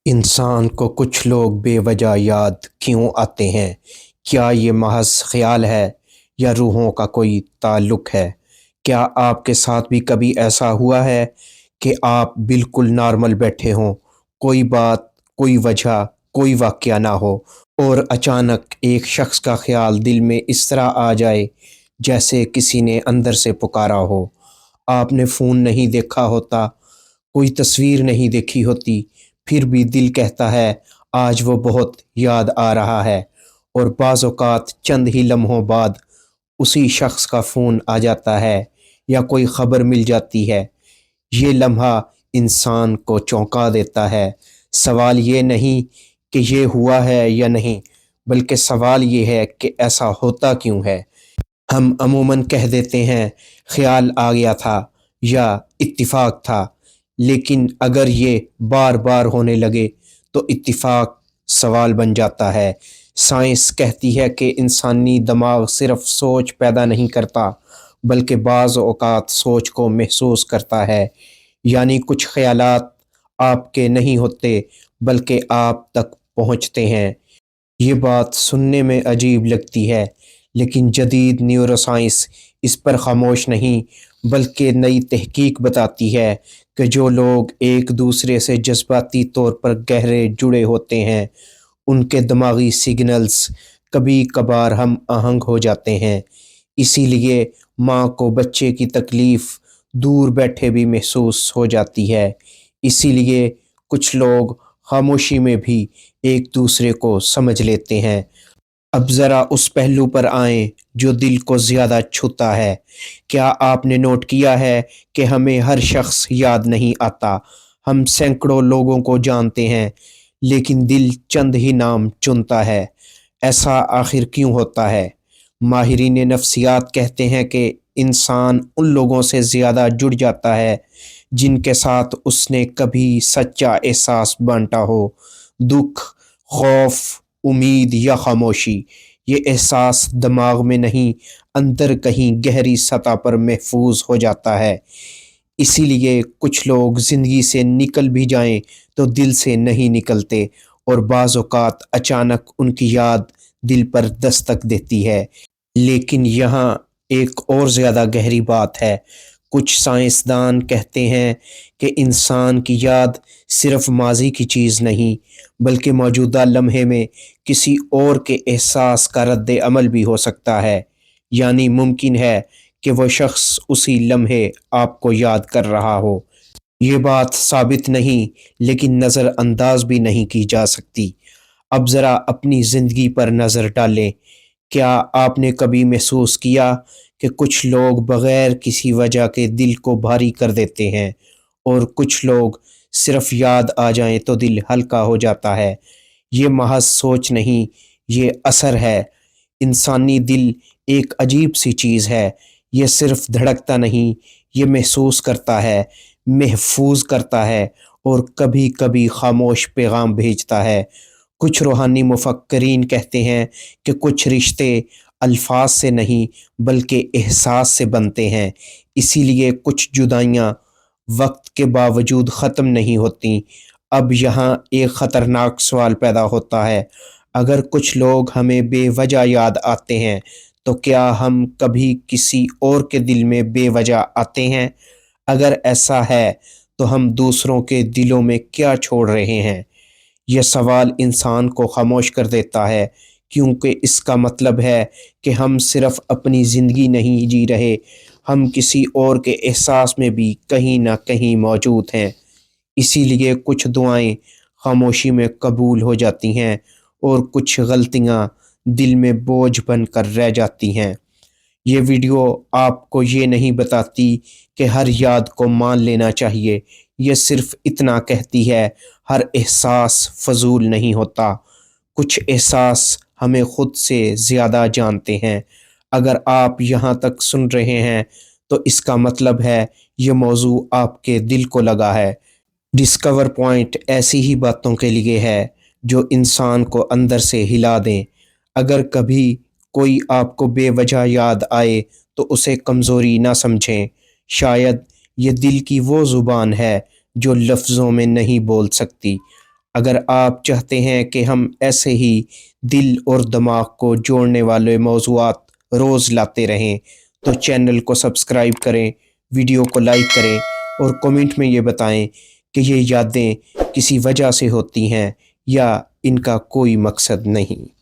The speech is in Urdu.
انسان کو کچھ لوگ بے وجہ یاد کیوں آتے ہیں؟ کیا یہ محض خیال ہے یا روحوں کا کوئی تعلق ہے؟ کیا آپ کے ساتھ بھی کبھی ایسا ہوا ہے کہ آپ بالکل نارمل بیٹھے ہوں، کوئی بات، کوئی وجہ، کوئی واقعہ نہ ہو، اور اچانک ایک شخص کا خیال دل میں اس طرح آ جائے جیسے کسی نے اندر سے پکارا ہو؟ آپ نے فون نہیں دیکھا ہوتا، کوئی تصویر نہیں دیکھی ہوتی، پھر بھی دل کہتا ہے آج وہ بہت یاد آ رہا ہے، اور بعض اوقات چند ہی لمحوں بعد اسی شخص کا فون آ جاتا ہے یا کوئی خبر مل جاتی ہے۔ یہ لمحہ انسان کو چونکا دیتا ہے۔ سوال یہ نہیں کہ یہ ہوا ہے یا نہیں، بلکہ سوال یہ ہے کہ ایسا ہوتا کیوں ہے؟ ہم عموماً کہہ دیتے ہیں خیال آ گیا تھا یا اتفاق تھا، لیکن اگر یہ بار بار ہونے لگے تو اتفاق سوال بن جاتا ہے۔ سائنس کہتی ہے کہ انسانی دماغ صرف سوچ پیدا نہیں کرتا، بلکہ بعض اوقات سوچ کو محسوس کرتا ہے، یعنی کچھ خیالات آپ کے نہیں ہوتے بلکہ آپ تک پہنچتے ہیں۔ یہ بات سننے میں عجیب لگتی ہے، لیکن جدید نیورو سائنس اس پر خاموش نہیں بلکہ نئی تحقیق بتاتی ہے کہ جو لوگ ایک دوسرے سے جذباتی طور پر گہرے جڑے ہوتے ہیں، ان کے دماغی سگنلز کبھی کبھار ہم آہنگ ہو جاتے ہیں۔ اسی لیے ماں کو بچے کی تکلیف دور بیٹھے بھی محسوس ہو جاتی ہے۔ اسی لیے کچھ لوگ خاموشی میں بھی ایک دوسرے کو سمجھ لیتے ہیں۔ اب ذرا اس پہلو پر آئیں جو دل کو زیادہ چھوتا ہے۔ کیا آپ نے نوٹ کیا ہے کہ ہمیں ہر شخص یاد نہیں آتا؟ ہم سینکڑوں لوگوں کو جانتے ہیں، لیکن دل چند ہی نام چنتا ہے۔ ایسا آخر کیوں ہوتا ہے؟ ماہرین نفسیات کہتے ہیں کہ انسان ان لوگوں سے زیادہ جڑ جاتا ہے جن کے ساتھ اس نے کبھی سچا احساس بانٹا ہو۔ دکھ، خوف، امید یا خاموشی، یہ احساس دماغ میں نہیں، اندر کہیں گہری سطح پر محفوظ ہو جاتا ہے۔ اسی لیے کچھ لوگ زندگی سے نکل بھی جائیں تو دل سے نہیں نکلتے، اور بعض اوقات اچانک ان کی یاد دل پر دستک دیتی ہے۔ لیکن یہاں ایک اور زیادہ گہری بات ہے۔ کچھ سائنسدان کہتے ہیں کہ انسان کی یاد صرف ماضی کی چیز نہیں، بلکہ موجودہ لمحے میں کسی اور کے احساس کا رد عمل بھی ہو سکتا ہے۔ یعنی ممکن ہے کہ وہ شخص اسی لمحے آپ کو یاد کر رہا ہو۔ یہ بات ثابت نہیں، لیکن نظر انداز بھی نہیں کی جا سکتی۔ اب ذرا اپنی زندگی پر نظر ڈالیں۔ کیا آپ نے کبھی محسوس کیا کہ کچھ لوگ بغیر کسی وجہ کے دل کو بھاری کر دیتے ہیں، اور کچھ لوگ صرف یاد آ جائیں تو دل ہلکا ہو جاتا ہے؟ یہ محض سوچ نہیں، یہ اثر ہے۔ انسانی دل ایک عجیب سی چیز ہے۔ یہ صرف دھڑکتا نہیں، یہ محسوس کرتا ہے، محفوظ کرتا ہے، اور کبھی کبھی خاموش پیغام بھیجتا ہے۔ کچھ روحانی مفکرین کہتے ہیں کہ کچھ رشتے الفاظ سے نہیں بلکہ احساس سے بنتے ہیں۔ اسی لیے کچھ جدائیاں وقت کے باوجود ختم نہیں ہوتیں۔ اب یہاں ایک خطرناک سوال پیدا ہوتا ہے۔ اگر کچھ لوگ ہمیں بے وجہ یاد آتے ہیں، تو کیا ہم کبھی کسی اور کے دل میں بے وجہ آتے ہیں؟ اگر ایسا ہے تو ہم دوسروں کے دلوں میں کیا چھوڑ رہے ہیں؟ یہ سوال انسان کو خاموش کر دیتا ہے، کیونکہ اس کا مطلب ہے کہ ہم صرف اپنی زندگی نہیں جی رہے، ہم کسی اور کے احساس میں بھی کہیں نہ کہیں موجود ہیں۔ اسی لیے کچھ دعائیں خاموشی میں قبول ہو جاتی ہیں، اور کچھ غلطیاں دل میں بوجھ بن کر رہ جاتی ہیں۔ یہ ویڈیو آپ کو یہ نہیں بتاتی کہ ہر یاد کو مان لینا چاہیے، یہ صرف اتنا کہتی ہے ہر احساس فضول نہیں ہوتا۔ کچھ احساس ہمیں خود سے زیادہ جانتے ہیں۔ اگر آپ یہاں تک سن رہے ہیں تو اس کا مطلب ہے یہ موضوع آپ کے دل کو لگا ہے۔ ڈسکور پوائنٹ ایسی ہی باتوں کے لیے ہے جو انسان کو اندر سے ہلا دیں۔ اگر کبھی کوئی آپ کو بے وجہ یاد آئے تو اسے کمزوری نہ سمجھیں۔ شاید یہ دل کی وہ زبان ہے جو لفظوں میں نہیں بول سکتی۔ اگر آپ چاہتے ہیں کہ ہم ایسے ہی دل اور دماغ کو جوڑنے والے موضوعات روز لاتے رہیں تو چینل کو سبسکرائب کریں، ویڈیو کو لائک کریں اور کمنٹ میں یہ بتائیں کہ یہ یادیں کسی وجہ سے ہوتی ہیں یا ان کا کوئی مقصد نہیں۔